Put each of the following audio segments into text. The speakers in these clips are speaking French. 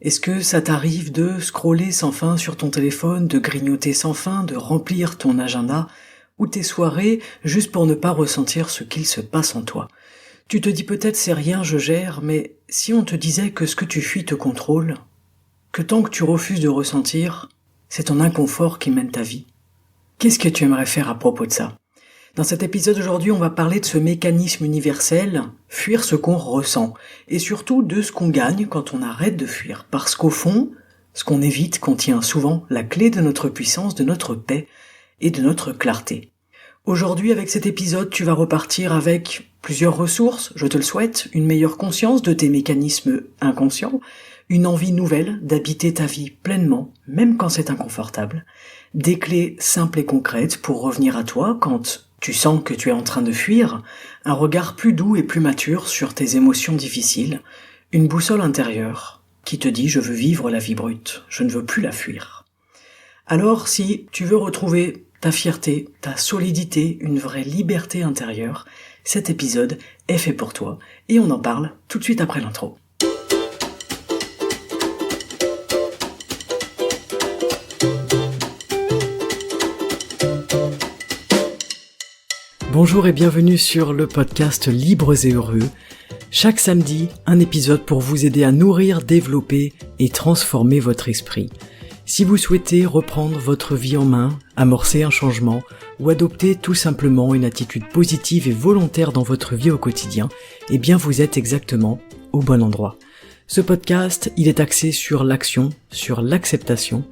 Est-ce que ça t'arrive de scroller sans fin sur ton téléphone, de grignoter sans fin, de remplir ton agenda ou tes soirées juste pour ne pas ressentir ce qu'il se passe en toi? Tu te dis peut-être c'est rien, je gère, mais si on te disait que ce que tu fuis te contrôle, que tant que tu refuses de ressentir, c'est ton inconfort qui mène ta vie, qu'est-ce que tu aimerais faire à propos de ça? Dans cet épisode aujourd'hui, on va parler de ce mécanisme universel, fuir ce qu'on ressent, et surtout de ce qu'on gagne quand on arrête de fuir, parce qu'au fond, ce qu'on évite contient souvent la clé de notre puissance, de notre paix et de notre clarté. Aujourd'hui, avec cet épisode, tu vas repartir avec plusieurs ressources, je te le souhaite, une meilleure conscience de tes mécanismes inconscients, une envie nouvelle d'habiter ta vie pleinement, même quand c'est inconfortable, des clés simples et concrètes pour revenir à toi quand tu sens que tu es en train de fuir, un regard plus doux et plus mature sur tes émotions difficiles, une boussole intérieure qui te dit « je veux vivre la vie brute, je ne veux plus la fuir ». Alors si tu veux retrouver ta fierté, ta solidité, une vraie liberté intérieure, cet épisode est fait pour toi et on en parle tout de suite après l'intro. Bonjour et bienvenue sur le podcast Libres et Heureux. Chaque samedi, un épisode pour vous aider à nourrir, développer et transformer votre esprit. Si vous souhaitez reprendre votre vie en main, amorcer un changement ou adopter tout simplement une attitude positive et volontaire dans votre vie au quotidien, eh bien vous êtes exactement au bon endroit. Ce podcast, il est axé sur l'action, sur l'acceptation,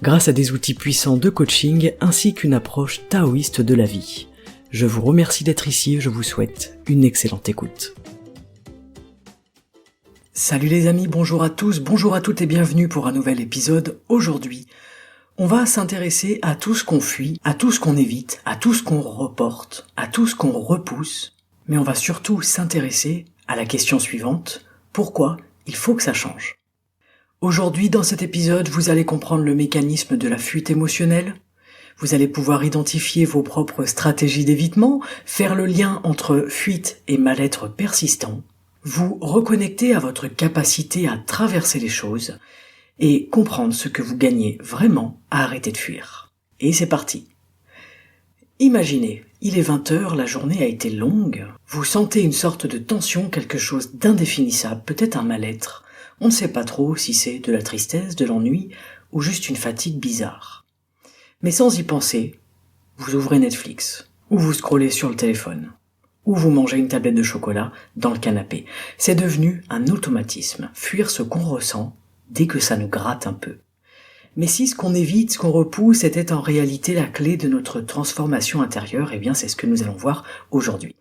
grâce à des outils puissants de coaching ainsi qu'une approche taoïste de la vie. Je vous remercie d'être ici et je vous souhaite une excellente écoute. Salut les amis, bonjour à tous, bonjour à toutes et bienvenue pour un nouvel épisode. Aujourd'hui, on va s'intéresser à tout ce qu'on fuit, à tout ce qu'on évite, à tout ce qu'on reporte, à tout ce qu'on repousse. Mais on va surtout s'intéresser à la question suivante, pourquoi il faut que ça change? Aujourd'hui, dans cet épisode, vous allez comprendre le mécanisme de la fuite émotionnelle. Vous allez pouvoir identifier vos propres stratégies d'évitement, faire le lien entre fuite et mal-être persistant, vous reconnecter à votre capacité à traverser les choses et comprendre ce que vous gagnez vraiment à arrêter de fuir. Et c'est parti. Imaginez, il est 20h, la journée a été longue, vous sentez une sorte de tension, quelque chose d'indéfinissable, peut-être un mal-être. On ne sait pas trop si c'est de la tristesse, de l'ennui ou juste une fatigue bizarre. Mais sans y penser, vous ouvrez Netflix, ou vous scrollez sur le téléphone, ou vous mangez une tablette de chocolat dans le canapé. C'est devenu un automatisme, fuir ce qu'on ressent dès que ça nous gratte un peu. Mais si ce qu'on évite, ce qu'on repousse était en réalité la clé de notre transformation intérieure, eh bien c'est ce que nous allons voir aujourd'hui.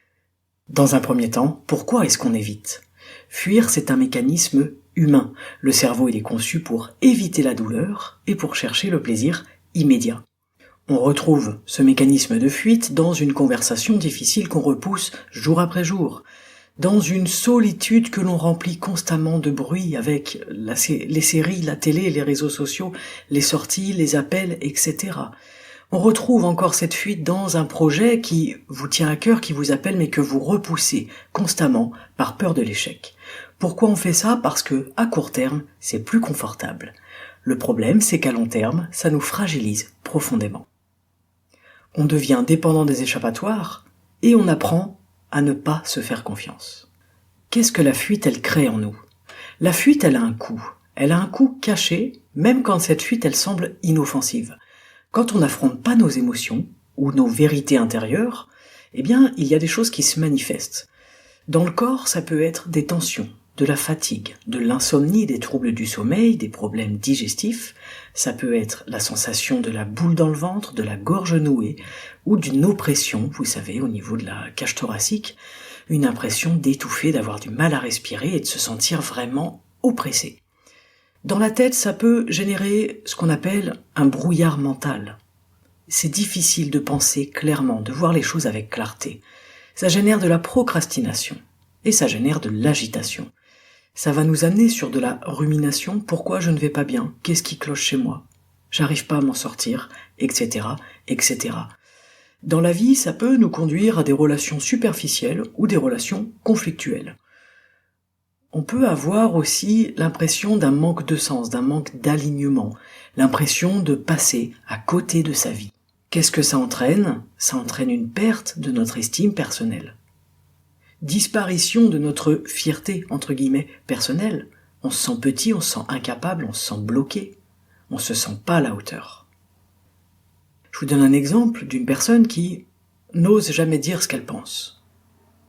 Dans un premier temps, pourquoi est-ce qu'on évite? Fuir, c'est un mécanisme humain. Le cerveau il est conçu pour éviter la douleur et pour chercher le plaisir immédiat. On retrouve ce mécanisme de fuite dans une conversation difficile qu'on repousse jour après jour, dans une solitude que l'on remplit constamment de bruit avec les séries, la télé, les réseaux sociaux, les sorties, les appels, etc. On retrouve encore cette fuite dans un projet qui vous tient à cœur, qui vous appelle mais que vous repoussez constamment par peur de l'échec. Pourquoi on fait ça? Parce que, à court terme, c'est plus confortable. Le problème, c'est qu'à long terme, ça nous fragilise profondément. On devient dépendant des échappatoires et on apprend à ne pas se faire confiance. Qu'est-ce que la fuite, elle crée en nous? La fuite, elle a un coût. Elle a un coût caché, même quand cette fuite, elle semble inoffensive. Quand on n'affronte pas nos émotions ou nos vérités intérieures, eh bien, il y a des choses qui se manifestent. Dans le corps, ça peut être des tensions, de la fatigue, de l'insomnie, des troubles du sommeil, des problèmes digestifs. Ça peut être la sensation de la boule dans le ventre, de la gorge nouée, ou d'une oppression, vous savez, au niveau de la cage thoracique, une impression d'étouffer, d'avoir du mal à respirer et de se sentir vraiment oppressé. Dans la tête, ça peut générer ce qu'on appelle un brouillard mental. C'est difficile de penser clairement, de voir les choses avec clarté. Ça génère de la procrastination et ça génère de l'agitation. Ça va nous amener sur de la rumination, pourquoi je ne vais pas bien, qu'est-ce qui cloche chez moi, j'arrive pas à m'en sortir, etc., etc. Dans la vie, ça peut nous conduire à des relations superficielles ou des relations conflictuelles. On peut avoir aussi l'impression d'un manque de sens, d'un manque d'alignement, l'impression de passer à côté de sa vie. Qu'est-ce que ça entraîne? Ça entraîne une perte de notre estime personnelle. Disparition de notre fierté, entre guillemets, personnelle. On se sent petit, on se sent incapable, on se sent bloqué. On se sent pas à la hauteur. Je vous donne un exemple d'une personne qui n'ose jamais dire ce qu'elle pense.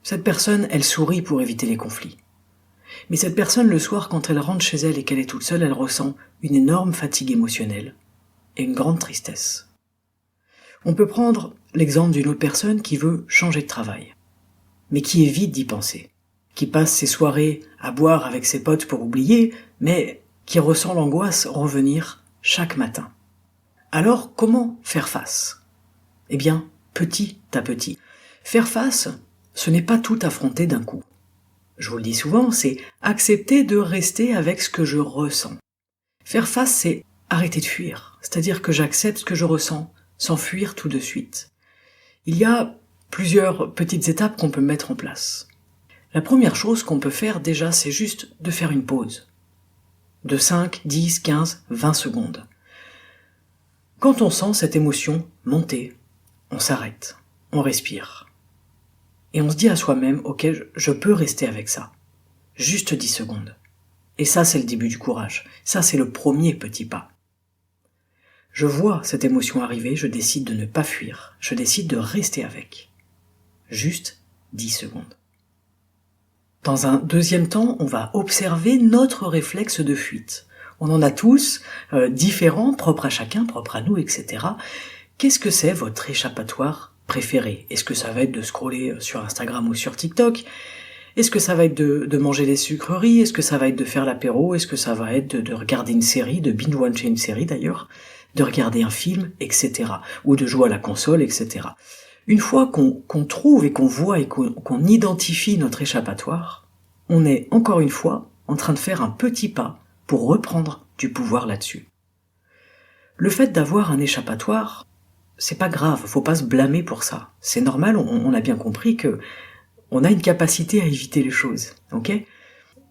Cette personne, elle sourit pour éviter les conflits. Mais cette personne, le soir, quand elle rentre chez elle et qu'elle est toute seule, elle ressent une énorme fatigue émotionnelle et une grande tristesse. On peut prendre l'exemple d'une autre personne qui veut changer de travail, mais qui évite d'y penser, qui passe ses soirées à boire avec ses potes pour oublier, mais qui ressent l'angoisse revenir chaque matin. Alors, comment faire face? Eh bien, petit à petit. Faire face, ce n'est pas tout affronter d'un coup. Je vous le dis souvent, c'est accepter de rester avec ce que je ressens. Faire face, c'est arrêter de fuir, c'est-à-dire que j'accepte ce que je ressens, sans fuir tout de suite. Il y a plusieurs petites étapes qu'on peut mettre en place. La première chose qu'on peut faire déjà, c'est juste de faire une pause. De 5, 10, 15, 20 secondes. Quand on sent cette émotion monter, on s'arrête, on respire. Et on se dit à soi-même, ok, je peux rester avec ça. Juste 10 secondes. Et ça, c'est le début du courage. Ça, c'est le premier petit pas. Je vois cette émotion arriver, je décide de ne pas fuir. Je décide de rester avec. Juste 10 secondes. Dans un deuxième temps, on va observer notre réflexe de fuite. On en a tous, différents, propres à chacun, propres à nous, etc. Qu'est-ce que c'est votre échappatoire préféré? Est-ce que ça va être de scroller sur Instagram ou sur TikTok? Est-ce que ça va être de manger des sucreries? Est-ce que ça va être de faire l'apéro? Est-ce que ça va être de regarder une série, de binge-watcher une série d'ailleurs, de regarder un film, etc. Ou de jouer à la console, etc. Une fois qu'on trouve et qu'on voit et qu'on identifie notre échappatoire, on est encore une fois en train de faire un petit pas pour reprendre du pouvoir là-dessus. Le fait d'avoir un échappatoire, c'est pas grave, faut pas se blâmer pour ça. C'est normal, on a bien compris que on a une capacité à éviter les choses, ok?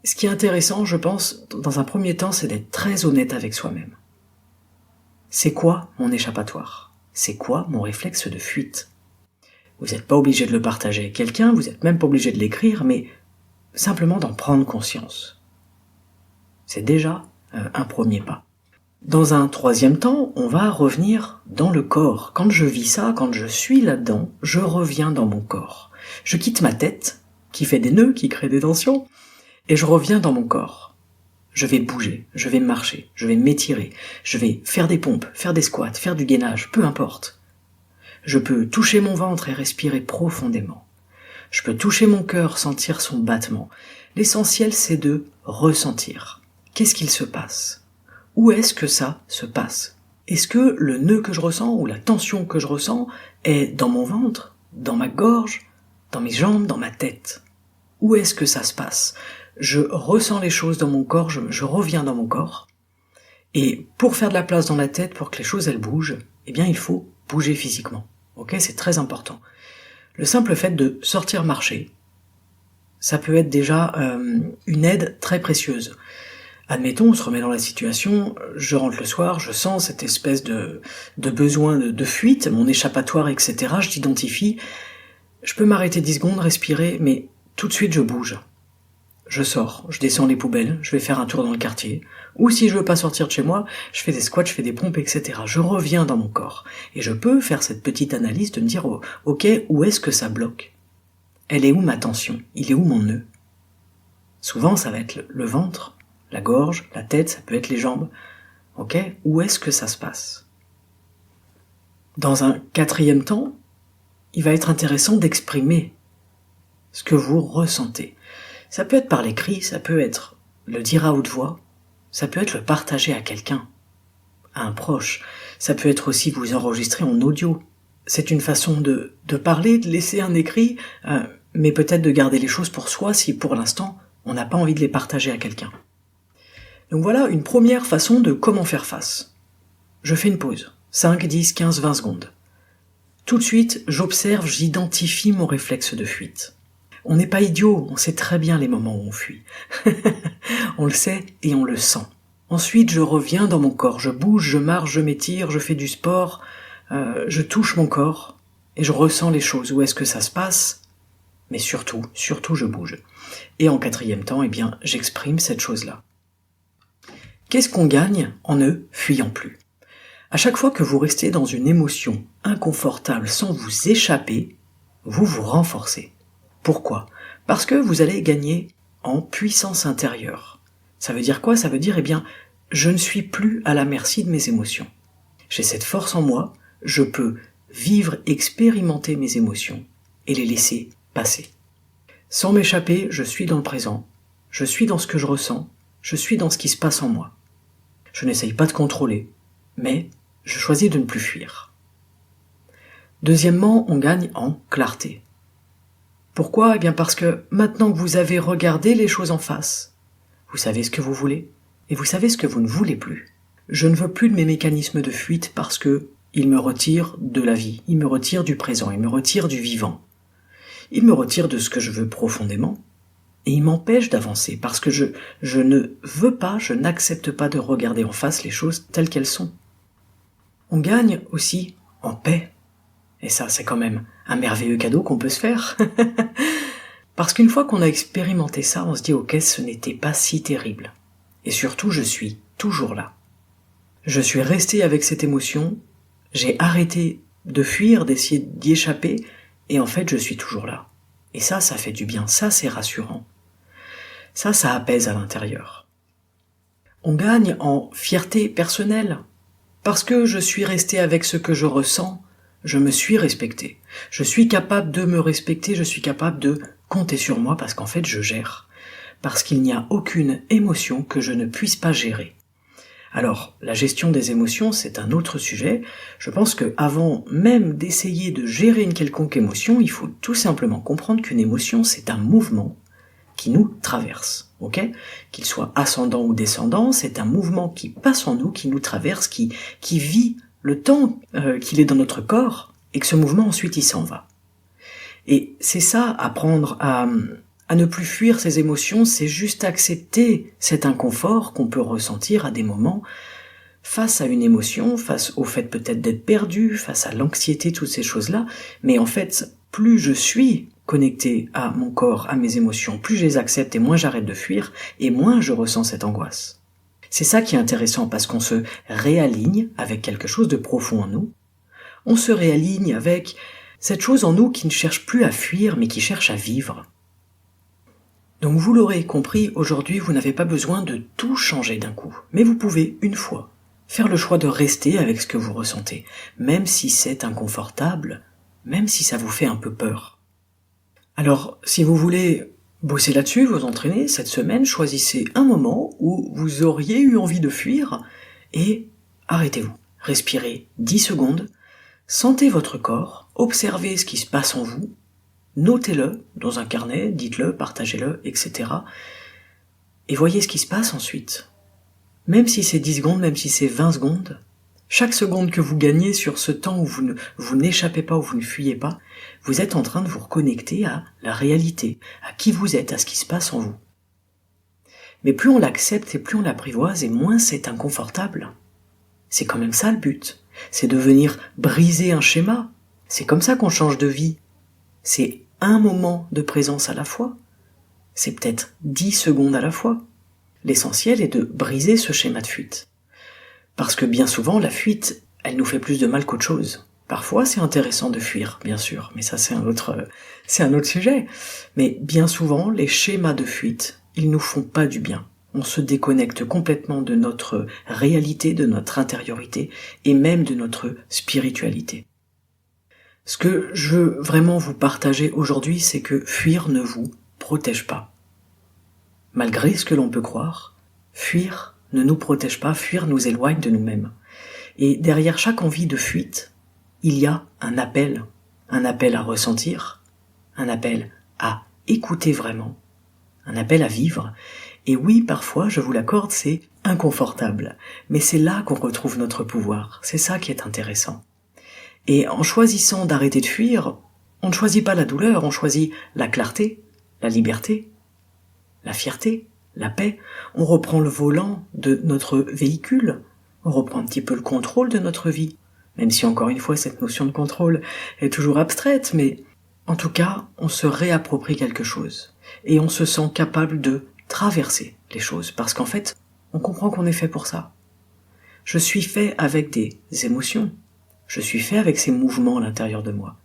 Ce qui est intéressant, je pense, dans un premier temps, c'est d'être très honnête avec soi-même. C'est quoi mon échappatoire? C'est quoi mon réflexe de fuite? Vous n'êtes pas obligé de le partager avec quelqu'un, vous n'êtes même pas obligé de l'écrire, mais simplement d'en prendre conscience. C'est déjà un premier pas. Dans un troisième temps, on va revenir dans le corps. Quand je vis ça, quand je suis là-dedans, je reviens dans mon corps. Je quitte ma tête, qui fait des nœuds, qui crée des tensions, et je reviens dans mon corps. Je vais bouger, je vais marcher, je vais m'étirer, je vais faire des pompes, faire des squats, faire du gainage, peu importe. Je peux toucher mon ventre et respirer profondément. Je peux toucher mon cœur, sentir son battement. L'essentiel, c'est de ressentir. Qu'est-ce qu'il se passe? Où est-ce que ça se passe? Est-ce que le nœud que je ressens ou la tension que je ressens est dans mon ventre, dans ma gorge, dans mes jambes, dans ma tête? Où est-ce que ça se passe? Je ressens les choses dans mon corps, je reviens dans mon corps. Et pour faire de la place dans la tête, pour que les choses elles bougent, eh bien il faut bouger physiquement. Ok, c'est très important. Le simple fait de sortir marcher, ça peut être déjà une aide très précieuse. Admettons, on se remet dans la situation, je rentre le soir, je sens cette espèce de besoin de fuite, mon échappatoire, etc. Je l'identifie, je peux m'arrêter 10 secondes, respirer, mais tout de suite je bouge. Je sors, je descends les poubelles, je vais faire un tour dans le quartier, ou si je veux pas sortir de chez moi, je fais des squats, je fais des pompes, etc. Je reviens dans mon corps, et je peux faire cette petite analyse de me dire, oh, ok, où est-ce que ça bloque? Elle est où ma tension? Il est où mon nœud? Souvent ça va être le ventre, la gorge, la tête, ça peut être les jambes. Ok, où est-ce que ça se passe? Dans un quatrième temps, il va être intéressant d'exprimer ce que vous ressentez. Ça peut être par l'écrit, ça peut être le dire à haute voix, ça peut être le partager à quelqu'un, à un proche, ça peut être aussi vous enregistrer en audio. C'est une façon de parler, de laisser un écrit, mais peut-être de garder les choses pour soi si pour l'instant on n'a pas envie de les partager à quelqu'un. Donc voilà une première façon de comment faire face. Je fais une pause, 5, 10, 15, 20 secondes. Tout de suite, j'observe, j'identifie mon réflexe de fuite. On n'est pas idiot, on sait très bien les moments où on fuit. On le sait et on le sent. Ensuite, je reviens dans mon corps, je bouge, je marche, je m'étire, je fais du sport, je touche mon corps et je ressens les choses. Où est-ce que ça se passe ? Mais surtout, je bouge. Et en quatrième temps, j'exprime cette chose-là. Qu'est-ce qu'on gagne en ne fuyant plus ? À chaque fois que vous restez dans une émotion inconfortable sans vous échapper, vous vous renforcez. Pourquoi ? Parce que vous allez gagner en puissance intérieure. Ça veut dire quoi ? Ça veut dire, je ne suis plus à la merci de mes émotions. J'ai cette force en moi, je peux vivre, expérimenter mes émotions et les laisser passer. Sans m'échapper, je suis dans le présent, je suis dans ce que je ressens, je suis dans ce qui se passe en moi. Je n'essaye pas de contrôler, mais je choisis de ne plus fuir. Deuxièmement, on gagne en clarté. Pourquoi ? Parce que maintenant que vous avez regardé les choses en face, vous savez ce que vous voulez et vous savez ce que vous ne voulez plus. Je ne veux plus de mes mécanismes de fuite parce que ils me retirent de la vie, ils me retirent du présent, ils me retirent du vivant. Ils me retirent de ce que je veux profondément et ils m'empêchent d'avancer parce que je ne veux pas, je n'accepte pas de regarder en face les choses telles qu'elles sont. On gagne aussi en paix. Et ça, c'est quand même un merveilleux cadeau qu'on peut se faire. Parce qu'une fois qu'on a expérimenté ça, on se dit « Ok, ce n'était pas si terrible. » Et surtout, je suis toujours là. Je suis resté avec cette émotion, j'ai arrêté de fuir, d'essayer d'y échapper, et en fait, je suis toujours là. Et ça fait du bien, ça, c'est rassurant. Ça apaise à l'intérieur. On gagne en fierté personnelle. Parce que je suis resté avec ce que je ressens, je me suis respecté. Je suis capable de me respecter, je suis capable de compter sur moi parce qu'en fait je gère. Parce qu'il n'y a aucune émotion que je ne puisse pas gérer. Alors, la gestion des émotions, c'est un autre sujet. Je pense que avant même d'essayer de gérer une quelconque émotion, il faut tout simplement comprendre qu'une émotion, c'est un mouvement qui nous traverse, ok ? Qu'il soit ascendant ou descendant, c'est un mouvement qui passe en nous, qui nous traverse, qui vit le temps qu'il est dans notre corps, et que ce mouvement ensuite il s'en va. Et c'est ça, apprendre à ne plus fuir ses émotions, c'est juste accepter cet inconfort qu'on peut ressentir à des moments face à une émotion, face au fait peut-être d'être perdu, face à l'anxiété, toutes ces choses-là, mais en fait, plus je suis connecté à mon corps, à mes émotions, plus je les accepte et moins j'arrête de fuir, et moins je ressens cette angoisse. C'est ça qui est intéressant parce qu'on se réaligne avec quelque chose de profond en nous. On se réaligne avec cette chose en nous qui ne cherche plus à fuir mais qui cherche à vivre. Donc vous l'aurez compris, aujourd'hui vous n'avez pas besoin de tout changer d'un coup, mais vous pouvez une fois faire le choix de rester avec ce que vous ressentez, même si c'est inconfortable, même si ça vous fait un peu peur. Alors, si vous voulez bosser là-dessus, vous entraîner, cette semaine, choisissez un moment où vous auriez eu envie de fuir et arrêtez-vous. Respirez 10 secondes, sentez votre corps, observez ce qui se passe en vous, notez-le dans un carnet, dites-le, partagez-le, etc. Et voyez ce qui se passe ensuite. Même si c'est 10 secondes, même si c'est 20 secondes, chaque seconde que vous gagnez sur ce temps où vous n'échappez pas, où vous ne fuyez pas, vous êtes en train de vous reconnecter à la réalité, à qui vous êtes, à ce qui se passe en vous. Mais plus on l'accepte et plus on l'apprivoise et moins c'est inconfortable. C'est quand même ça le but. C'est de venir briser un schéma. C'est comme ça qu'on change de vie. C'est un moment de présence à la fois. C'est peut-être 10 secondes à la fois. L'essentiel est de briser ce schéma de fuite. Parce que bien souvent, la fuite, elle nous fait plus de mal qu'autre chose. Parfois, c'est intéressant de fuir, bien sûr, mais ça c'est un autre sujet. Mais bien souvent, les schémas de fuite, ils nous font pas du bien. On se déconnecte complètement de notre réalité, de notre intériorité, et même de notre spiritualité. Ce que je veux vraiment vous partager aujourd'hui, c'est que fuir ne vous protège pas. Malgré ce que l'on peut croire, fuir ne nous protège pas, fuir nous éloigne de nous-mêmes. Et derrière chaque envie de fuite, il y a un appel à ressentir, un appel à écouter vraiment, un appel à vivre. Et oui, parfois, je vous l'accorde, c'est inconfortable, mais c'est là qu'on retrouve notre pouvoir, c'est ça qui est intéressant. Et en choisissant d'arrêter de fuir, on ne choisit pas la douleur, on choisit la clarté, la liberté, la fierté, la paix. On reprend le volant de notre véhicule, on reprend un petit peu le contrôle de notre vie, même si encore une fois cette notion de contrôle est toujours abstraite, mais en tout cas on se réapproprie quelque chose et on se sent capable de traverser les choses parce qu'en fait on comprend qu'on est fait pour ça. Je suis fait avec des émotions, je suis fait avec ces mouvements à l'intérieur de moi.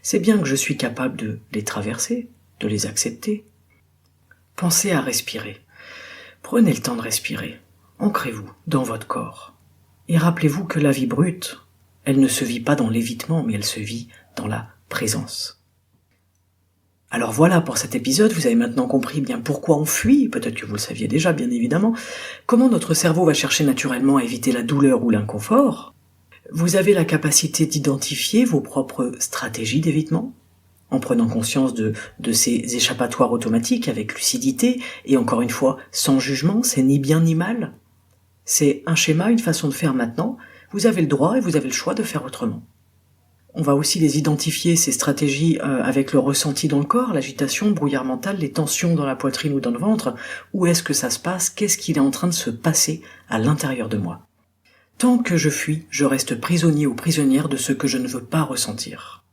C'est bien que je suis capable de les traverser, de les accepter. Pensez à respirer. Prenez le temps de respirer. Ancrez-vous dans votre corps. Et rappelez-vous que la vie brute, elle ne se vit pas dans l'évitement, mais elle se vit dans la présence. Alors voilà pour cet épisode, vous avez maintenant compris bien pourquoi on fuit, peut-être que vous le saviez déjà bien évidemment, comment notre cerveau va chercher naturellement à éviter la douleur ou l'inconfort. Vous avez la capacité d'identifier vos propres stratégies d'évitement, en prenant conscience de ces échappatoires automatiques avec lucidité, et encore une fois, sans jugement, c'est ni bien ni mal. C'est un schéma, une façon de faire maintenant, vous avez le droit et vous avez le choix de faire autrement. On va aussi les identifier, ces stratégies, avec le ressenti dans le corps, l'agitation, le brouillard mental, les tensions dans la poitrine ou dans le ventre. Où est-ce que ça se passe? Qu'est-ce qu'il est en train de se passer à l'intérieur de moi? Tant que je fuis, je reste prisonnier ou prisonnière de ce que je ne veux pas ressentir.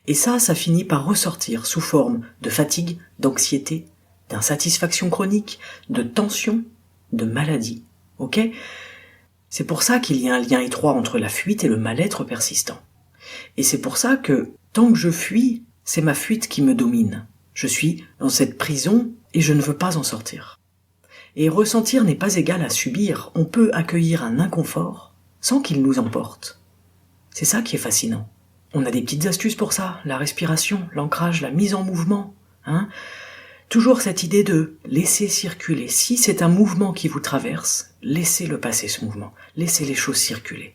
Et ça finit par ressortir sous forme de fatigue, d'anxiété, d'insatisfaction chronique, de tension, de maladie. Ok? C'est pour ça qu'il y a un lien étroit entre la fuite et le mal-être persistant. Et c'est pour ça que, tant que je fuis, c'est ma fuite qui me domine. Je suis dans cette prison et je ne veux pas en sortir. Et ressentir n'est pas égal à subir. On peut accueillir un inconfort sans qu'il nous emporte. C'est ça qui est fascinant. On a des petites astuces pour ça, la respiration, l'ancrage, la mise en mouvement. Toujours cette idée de laisser circuler. Si c'est un mouvement qui vous traverse, laissez-le passer ce mouvement. Laissez les choses circuler.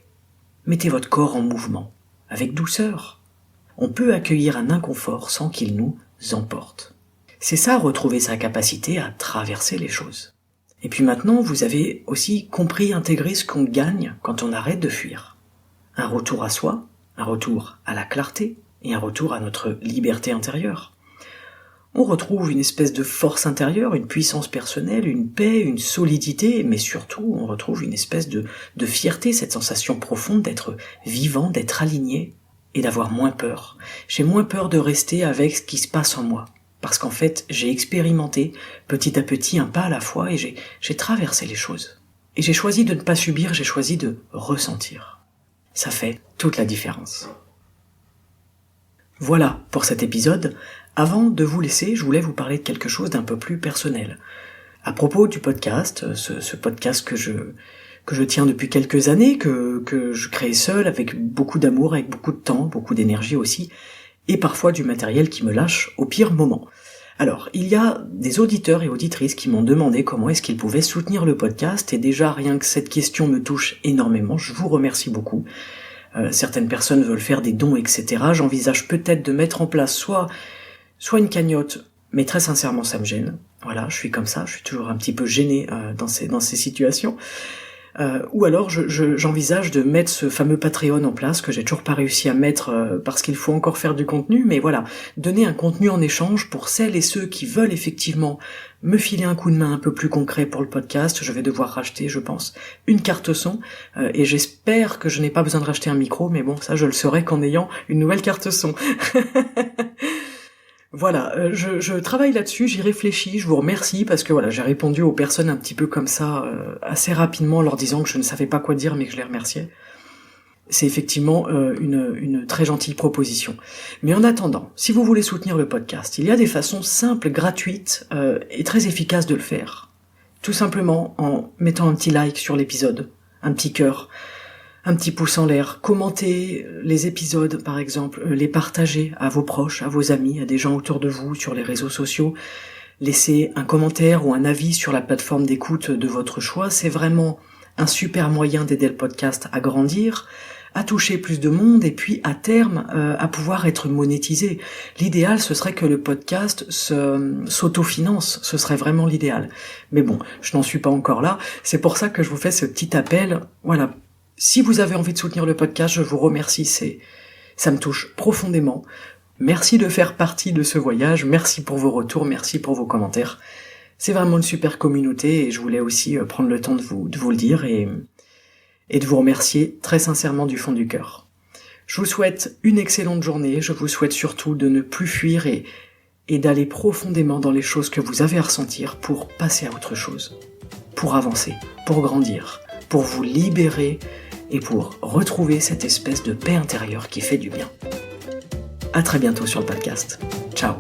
Mettez votre corps en mouvement. Avec douceur. On peut accueillir un inconfort sans qu'il nous emporte. C'est ça, retrouver sa capacité à traverser les choses. Et puis maintenant, vous avez aussi compris, intégré ce qu'on gagne quand on arrête de fuir. Un retour à soi, un retour à la clarté et un retour à notre liberté intérieure. On retrouve une espèce de force intérieure, une puissance personnelle, une paix, une solidité, mais surtout on retrouve une espèce de fierté, cette sensation profonde d'être vivant, d'être aligné et d'avoir moins peur. J'ai moins peur de rester avec ce qui se passe en moi, parce qu'en fait j'ai expérimenté petit à petit, un pas à la fois, et j'ai traversé les choses. Et j'ai choisi de ne pas subir, j'ai choisi de ressentir. Ça fait toute la différence. Voilà pour cet épisode. Avant de vous laisser, je voulais vous parler de quelque chose d'un peu plus personnel. À propos du podcast, ce podcast que je tiens depuis quelques années, que je crée seul, avec beaucoup d'amour, avec beaucoup de temps, beaucoup d'énergie aussi, et parfois du matériel qui me lâche au pire moment. Alors, il y a des auditeurs et auditrices qui m'ont demandé comment est-ce qu'ils pouvaient soutenir le podcast, et déjà rien que cette question me touche énormément, je vous remercie beaucoup. Certaines personnes veulent faire des dons, etc. J'envisage peut-être de mettre en place soit une cagnotte, mais très sincèrement ça me gêne. Voilà, je suis comme ça, je suis toujours un petit peu gêné dans ces situations. Ou alors j'envisage de mettre ce fameux Patreon en place, que j'ai toujours pas réussi à mettre parce qu'il faut encore faire du contenu, mais voilà, donner un contenu en échange pour celles et ceux qui veulent effectivement me filer un coup de main un peu plus concret pour le podcast. Je vais devoir racheter, je pense, une carte son, et j'espère que je n'ai pas besoin de racheter un micro, mais bon, ça je le saurai qu'en ayant une nouvelle carte son. Voilà, je travaille là-dessus, j'y réfléchis, je vous remercie parce que voilà, j'ai répondu aux personnes un petit peu comme ça, assez rapidement, leur disant que je ne savais pas quoi dire mais que je les remerciais. C'est effectivement une très gentille proposition. Mais en attendant, si vous voulez soutenir le podcast, il y a des façons simples, gratuites et très efficaces de le faire. Tout simplement en mettant un petit like sur l'épisode, un petit cœur, un petit pouce en l'air, commentez les épisodes par exemple, les partager à vos proches, à vos amis, à des gens autour de vous sur les réseaux sociaux, laissez un commentaire ou un avis sur la plateforme d'écoute de votre choix, c'est vraiment un super moyen d'aider le podcast à grandir, à toucher plus de monde et puis à terme à pouvoir être monétisé. L'idéal ce serait que le podcast s'autofinance, ce serait vraiment l'idéal. Mais bon, je n'en suis pas encore là, c'est pour ça que je vous fais ce petit appel, voilà. Si vous avez envie de soutenir le podcast, je vous remercie, ça me touche profondément. Merci de faire partie de ce voyage, merci pour vos retours, merci pour vos commentaires. C'est vraiment une super communauté et je voulais aussi prendre le temps de vous le dire et de vous remercier très sincèrement du fond du cœur. Je vous souhaite une excellente journée, je vous souhaite surtout de ne plus fuir et d'aller profondément dans les choses que vous avez à ressentir pour passer à autre chose, pour avancer, pour grandir, pour vous libérer et pour retrouver cette espèce de paix intérieure qui fait du bien. À très bientôt sur le podcast. Ciao.